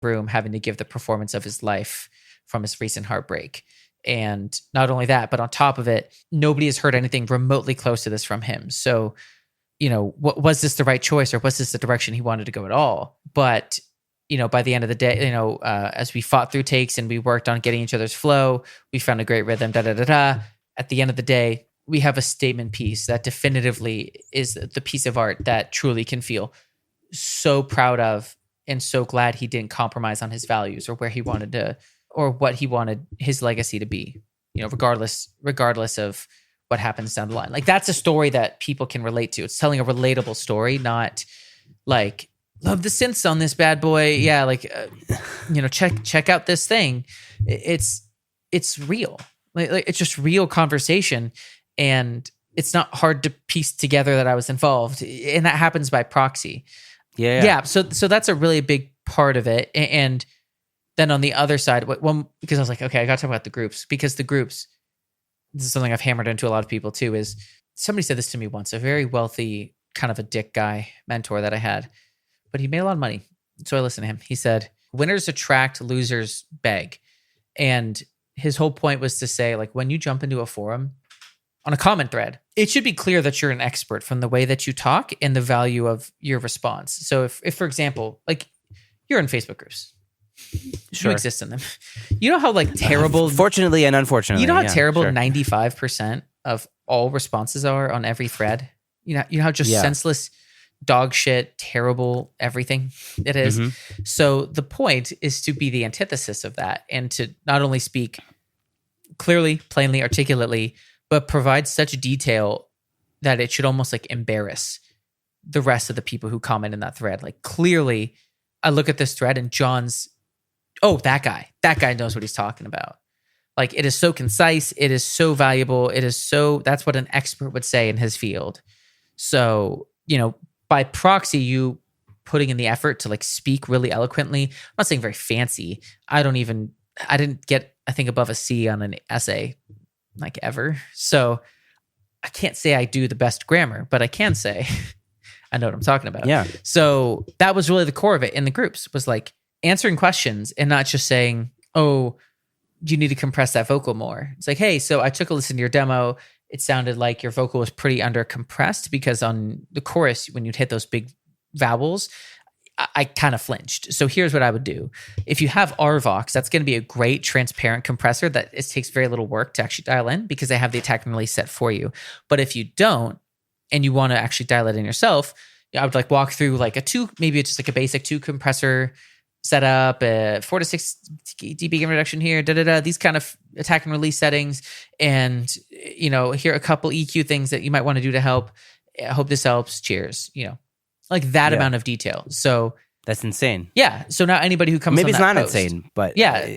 room having to give the performance of his life from his recent heartbreak. And not only that, but on top of it, nobody has heard anything remotely close to this from him. So, was this the right choice, or was this the direction he wanted to go at all? But, by the end of the day, as we fought through takes and we worked on getting each other's flow, we found a great rhythm, At the end of the day, we have a statement piece that definitively is the piece of art that truly can feel so proud of and so glad he didn't compromise on his values or where he wanted to, or what he wanted his legacy to be, regardless of what happens down the line. Like, that's a story that people can relate to. It's telling a relatable story, not like, love the synths on this bad boy. Yeah. Like, check out this thing. It's real. Like it's just real conversation, and it's not hard to piece together that I was involved, and that happens by proxy. Yeah. So that's a really big part of it. And then on the other side, because I was like, okay, I got to talk about the groups, because the groups, this is something I've hammered into a lot of people too, is somebody said this to me once, a very wealthy, kind of a dick guy mentor that I had, but he made a lot of money. So I listened to him. He said, winners attract, losers beg. And his whole point was to say, like, when you jump into a forum on a comment thread, it should be clear that you're an expert from the way that you talk and the value of your response. So if for example, like, you're in Facebook groups, Sure. you exist in them. You know how like terrible, fortunately and unfortunately, you know how terrible sure. 95% of all responses are on every thread. You know how just senseless, dog shit, terrible everything it is. Mm-hmm. So the point is to be the antithesis of that, and to not only speak clearly, plainly, articulately, but provide such detail that it should almost like embarrass the rest of the people who comment in that thread. Like, clearly, I look at this thread and John's, that guy knows what he's talking about. Like, it is so concise. It is so valuable. That's what an expert would say in his field. So, by proxy, you putting in the effort to like speak really eloquently. I'm not saying very fancy. I didn't get, I think, above a C on an essay like ever. So I can't say I do the best grammar, but I can say I know what I'm talking about. Yeah. So that was really the core of it in the groups, was like answering questions and not just saying, oh, you need to compress that vocal more. It's like, hey, so I took a listen to your demo. It sounded like your vocal was pretty under compressed, because on the chorus, when you'd hit those big vowels, I kind of flinched. So here's what I would do. If you have RVox, that's going to be a great transparent compressor that it takes very little work to actually dial in, because they have the attack and release set for you. But if you don't, and you want to actually dial it in yourself, I would like walk through like maybe it's just like a basic 2 compressor setup, 4 to 6 dB gain reduction here, these kind of attack and release settings. And, here are a couple EQ things that you might want to do to help. I hope this helps. Cheers. Like that amount of detail. So that's insane. Yeah. So now anybody who comes maybe on it's that not post, insane, but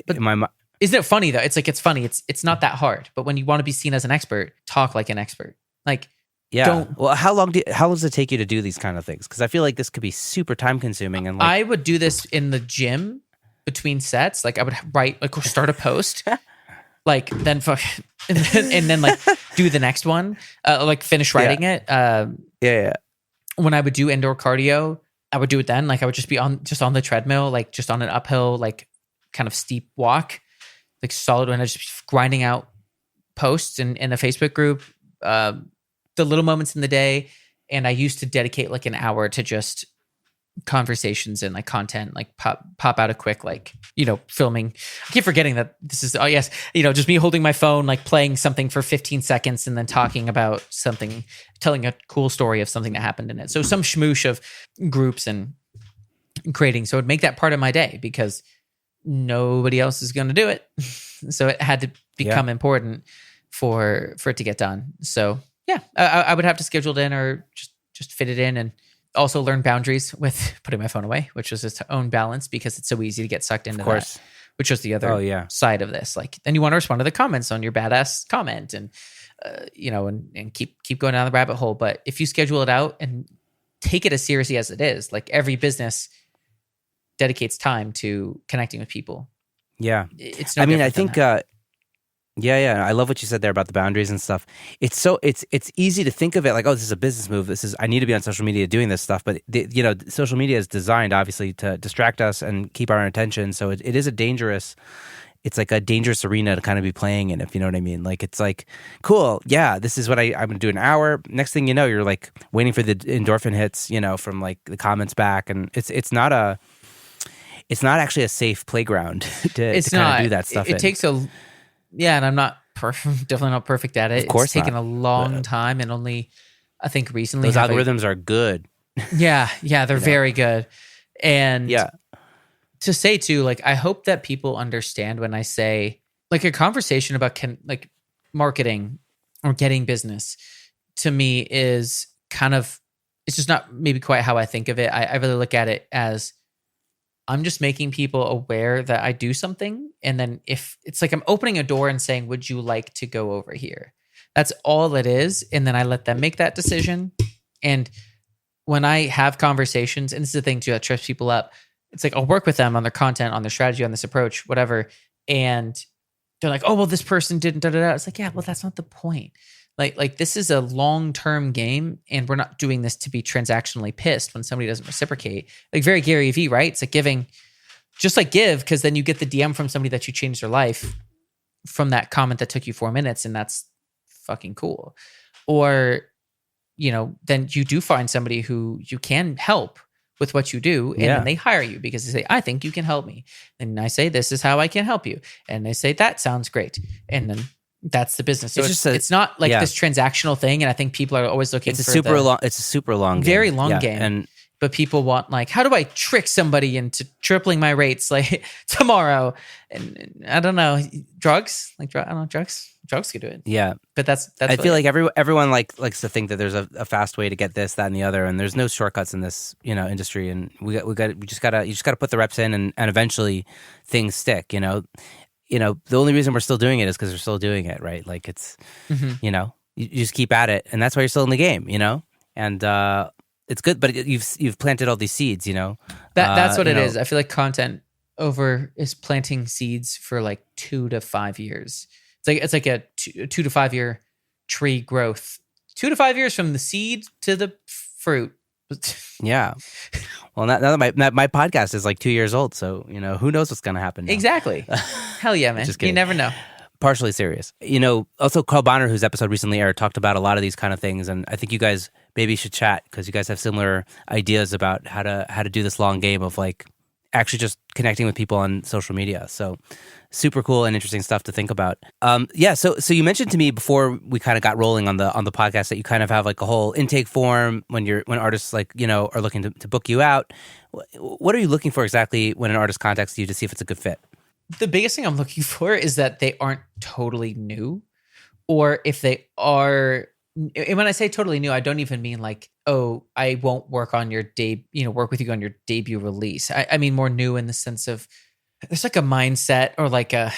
but isn't it funny though? It's like, it's funny. It's not that hard, but when you want to be seen as an expert, talk like an expert. Like, well, how does it take you to do these kind of things? Because I feel like this could be super time consuming. And I would do this in the gym between sets. Like, I would write, like, start a post, like then and then like do the next one, like finish writing it. When I would do indoor cardio, I would do it then. Like, I would just be on the treadmill, like just on an uphill, like kind of steep walk, like solid, when I was just grinding out posts in a Facebook group, the little moments in the day. And I used to dedicate like an hour to just conversations and like content, like pop out a quick, like, filming. I keep forgetting that this is, just me holding my phone, like playing something for 15 seconds and then talking about something, telling a cool story of something that happened in it. So some schmoosh of groups and creating. So it would make that part of my day, because nobody else is going to do it. So it had to become important for it to get done. So yeah, I would have to schedule it in, or just fit it in, and also learn boundaries with putting my phone away, which was its own balance, because it's so easy to get sucked into that, which was the other side of this. Like, then you want to respond to the comments on your badass comment, and and keep going down the rabbit hole. But if you schedule it out and take it as seriously as it is, like every business dedicates time to connecting with people. Yeah, it's no I mean, I think Yeah. I love what you said there about the boundaries and stuff. It's easy to think of it like, oh, this is a business move. I need to be on social media doing this stuff. But social media is designed obviously to distract us and keep our attention. So it is a dangerous. It's like a dangerous arena to kind of be playing in, if you know what I mean. Like it's like, cool, yeah, this is what I'm going to do an hour. Next thing you know, you're like waiting for the endorphin hits, from like the comments back, and it's not actually a safe playground to kind of do that stuff. It takes and I'm not definitely not perfect at it. Of course, it's taken a long time, and only I think recently those algorithms are good. Yeah, they're very good, and yeah. To say too, like I hope that people understand when I say like a conversation about like marketing or getting business to me is kind of, it's just not maybe quite how I think of it. I really look at it as I'm just making people aware that I do something. And then if it's like I'm opening a door and saying, would you like to go over here? That's all it is. And then I let them make that decision. And when I have conversations, and this is the thing too that trips people up, it's like I'll work with them on their content, on their strategy, on this approach, whatever. And they're like, oh, well, this person didn't, da, da, da. It's like, yeah, well, that's not the point. Like this is a long-term game, and we're not doing this to be transactionally pissed when somebody doesn't reciprocate. Like very Gary Vee, right? It's like giving, just like give, because then you get the DM from somebody that you changed their life from that comment that took you 4 minutes, and that's fucking cool. Or, then you do find somebody who you can help with what you do, and then they hire you because they say, I think you can help me. And I say, this is how I can help you. And they say, that sounds great. And then that's the business. So it's not like this transactional thing. And I think people are always looking it's a super long game. Very long game. But people want like, how do I trick somebody into tripling my rates like tomorrow? And I don't know, drugs, like I don't know, drugs could do it. Yeah, but that's. I feel like everyone likes to think that there's a fast way to get this, that, and the other, and there's no shortcuts in this industry. And you just gotta put the reps in, and eventually things stick. The only reason we're still doing it is because we're still doing it, right? Like it's you just keep at it, and that's why you're still in the game. And it's good, but you've planted all these seeds. That's what it is. I feel like content is planting seeds for like 2 to 5 years. It's like a 2 to 5 year tree growth. 2 to 5 years from the seed to the fruit. Yeah. Well, now that my podcast is like 2 years old, so who knows what's going to happen now. Exactly. Hell yeah, man. You never know. Partially serious. Also Carl Bonner, whose episode recently aired, talked about a lot of these kind of things, and I think you guys maybe should chat because you guys have similar ideas about how to do this long game of like actually just connecting with people on social media. So super cool and interesting stuff to think about. So you mentioned to me before we kind of got rolling on the podcast that you kind of have like a whole intake form when artists like are looking to book you out. What are you looking for exactly when an artist contacts you to see if it's a good fit? The biggest thing I'm looking for is that they aren't totally new, or if they are. And when I say totally new, I don't even mean like, oh, I won't work on your work with you on your debut release. I mean more new in the sense of there's like a mindset or like I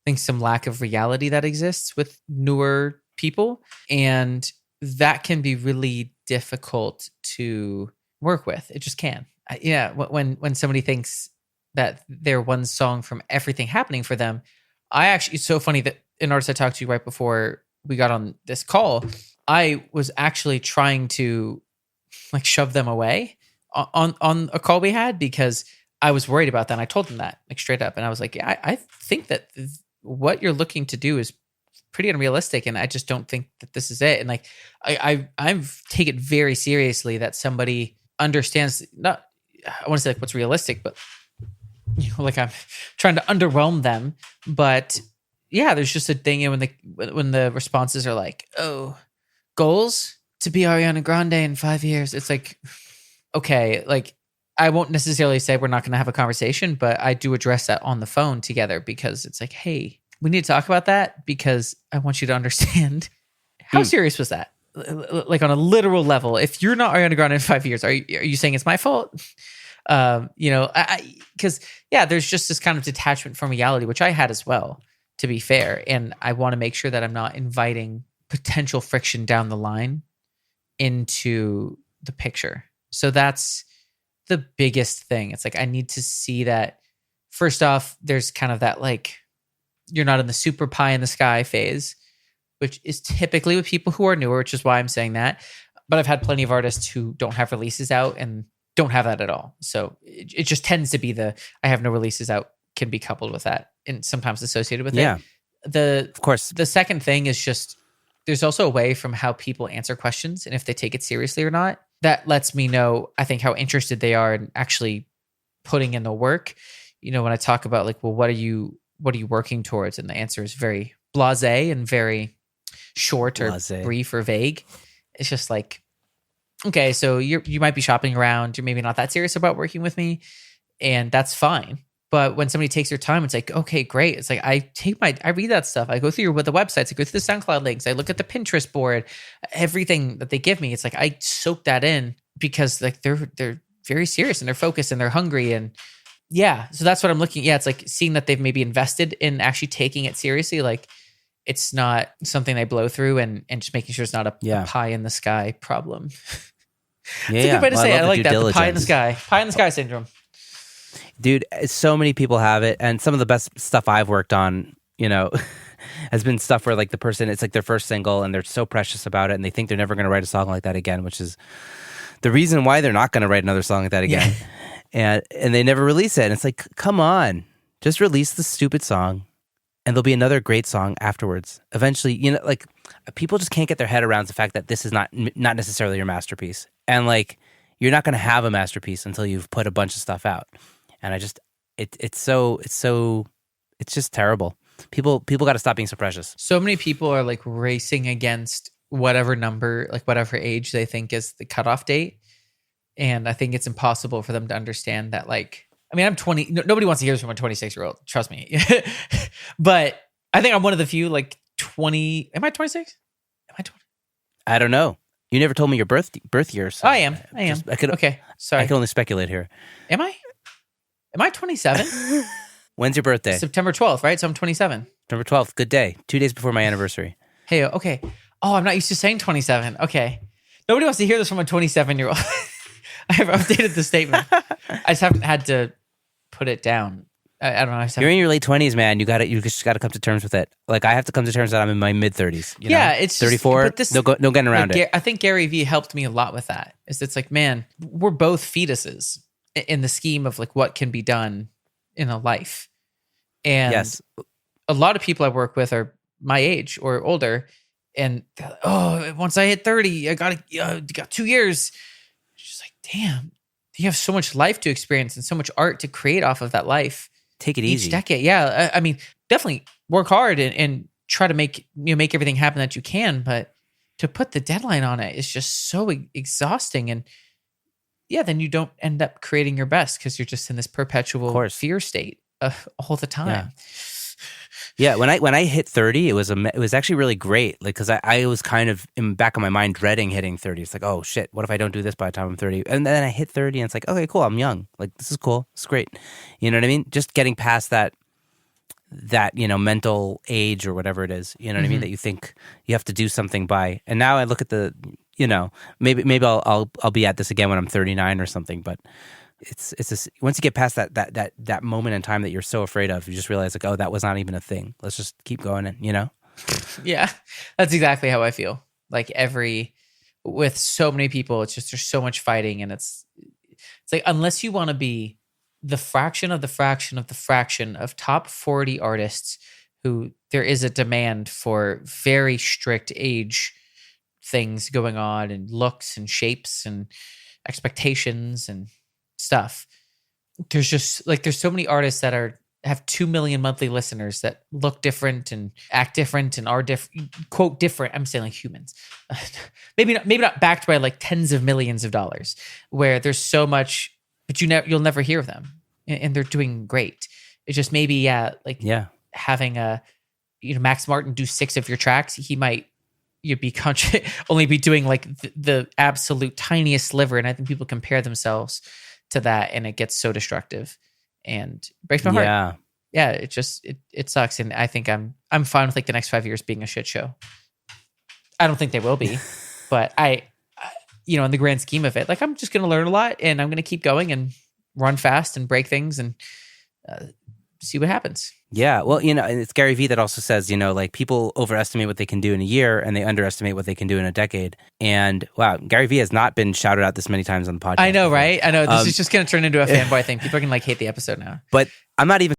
think some lack of reality that exists with newer people. And that can be really difficult to work with. It just can. When somebody thinks that they're one song from everything happening for them, it's so funny that an artist I talked to right before we got on this call, I was actually trying to like shove them away on a call we had because I was worried about that. And I told them that like straight up. And I was like, yeah, I think that what you're looking to do is pretty unrealistic. And I just don't think that this is it. And like, I've taken it very seriously that somebody understands I want to say like what's realistic, but like I'm trying to underwhelm them. But yeah, there's just a thing when the responses are like, oh, goals to be Ariana Grande in 5 years. It's like, okay, like I won't necessarily say we're not going to have a conversation, but I do address that on the phone together because it's like, hey, we need to talk about that because I want you to understand how serious was that? Like on a literal level, if you're not Ariana Grande in 5 years, are you saying it's my fault? Because there's just this kind of detachment from reality, which I had as well, to be fair. And I want to make sure that I'm not inviting potential friction down the line into the picture. So that's the biggest thing. It's like, I need to see that first off, there's kind of that like You're not in the super pie in the sky phase, which is typically with people who are newer, which is why I'm saying that. But I've had plenty of artists who don't have releases out and don't have that at all. So it just tends to be I have no releases out can be coupled with that and sometimes associated with it. Of course. The second thing is just there's also a way from how people answer questions and if they take it seriously or not. That lets me know, I think, how interested they are in actually putting in the work. When I talk about like, well, what are you working towards? And the answer is very blasé and very short or brief or vague. It's just like, okay, so you might be shopping around. You're maybe not that serious about working with me, and that's fine. But when somebody takes their time, it's like, okay, great. It's like I read that stuff. I go through the websites. I go through the SoundCloud links. I look at the Pinterest board. Everything that they give me, it's like I soak that in because like they're very serious and they're focused and they're hungry and yeah. So that's what I'm looking. Yeah, it's like seeing that they've maybe invested in actually taking it seriously. Like it's not something they blow through and just making sure it's not a pie in the sky problem. It's a good way to say it. I like that. The pie in the sky syndrome. Dude, so many people have it. And some of the best stuff I've worked on, has been stuff where like the person, it's like their first single and they're so precious about it and they think they're never going to write a song like that again, which is the reason why they're not going to write another song like that again. Yeah. And they never release it. And it's like, come on, just release the stupid song and there'll be another great song afterwards. Eventually, like people just can't get their head around the fact that this is not necessarily your masterpiece. And like, you're not going to have a masterpiece until you've put a bunch of stuff out. And it's just terrible. People got to stop being so precious. So many people are like racing against whatever number, like whatever age they think is the cutoff date. And I think it's impossible for them to understand that, like, I mean, I'm 20. Nobody wants to hear this from a 26-year-old. Trust me. But I think I'm one of the few, like 20. Am I 26? Am I 20? I don't know. You never told me your birth year. So I am. Okay. Sorry. I can only speculate here. Am I 27? When's your birthday? September 12th, right? So I'm 27. September 12th. Good day. 2 days before my anniversary. Hey, okay. Oh, I'm not used to saying 27. Okay. Nobody wants to hear this from a 27-year-old. I have updated the statement. I just haven't had to put it down. I don't know. You're in your late 20s, man. You just got to come to terms with it. Like I have to come to terms that I'm in my mid 30s. It's 34. No getting around it. I think Gary Vee helped me a lot with that. It's like, man, we're both fetuses in the scheme of like what can be done in a life. And yes, a lot of people I work with are my age or older, and once I hit 30, I got 2 years. It's just like, damn, you have so much life to experience and so much art to create off of that life. Take it easy. Each decade, yeah. I mean, definitely work hard and try to make everything happen that you can. But to put the deadline on it is just so exhausting. And yeah, then you don't end up creating your best because you're just in this perpetual fear state all the time. Yeah. When I hit 30, it was actually really great. Like, cause I was kind of in the back of my mind dreading hitting 30. It's like, oh shit, what if I don't do this by the time I'm 30? And then I hit 30 and it's like, okay, cool. I'm young. Like, this is cool. It's great. You know what I mean? Just getting past that, mental age or whatever it is, you know what I mean? That you think you have to do something by. And now I look at the, maybe I'll be at this again when I'm 39 or something, but it's just, once you get past that moment in time that you're so afraid of, you just realize like, oh, that was not even a thing. Let's just keep going and, Yeah, that's exactly how I feel. Like with so many people, it's just, there's so much fighting and it's like, unless you want to be the fraction of the fraction of the fraction of top 40 artists who there is a demand for very strict age things going on and looks and shapes and expectations and stuff. There's just like, there's so many artists that have 2 million monthly listeners that look different and act different and are different, quote different. I'm saying like humans, maybe not backed by like tens of millions of dollars, where there's so much, but you'll never hear of them and they're doing great. It's just maybe, having Max Martin do 6 of your tracks, he might, you'd be only be doing like the absolute tiniest sliver. And I think people compare themselves to that and it gets so destructive and breaks my heart. Yeah. It sucks. And I think I'm fine with like the next 5 years being a shit show. I don't think they will be, but in the grand scheme of it, like I'm just going to learn a lot and I'm going to keep going and run fast and break things and see what happens. Yeah, well, and it's Gary Vee that also says, like people overestimate what they can do in a year and they underestimate what they can do in a decade. And wow, Gary Vee has not been shouted out this many times on the podcast. I know, right? I know this is just going to turn into a fanboy thing. People are going to hate the episode now. But I'm not even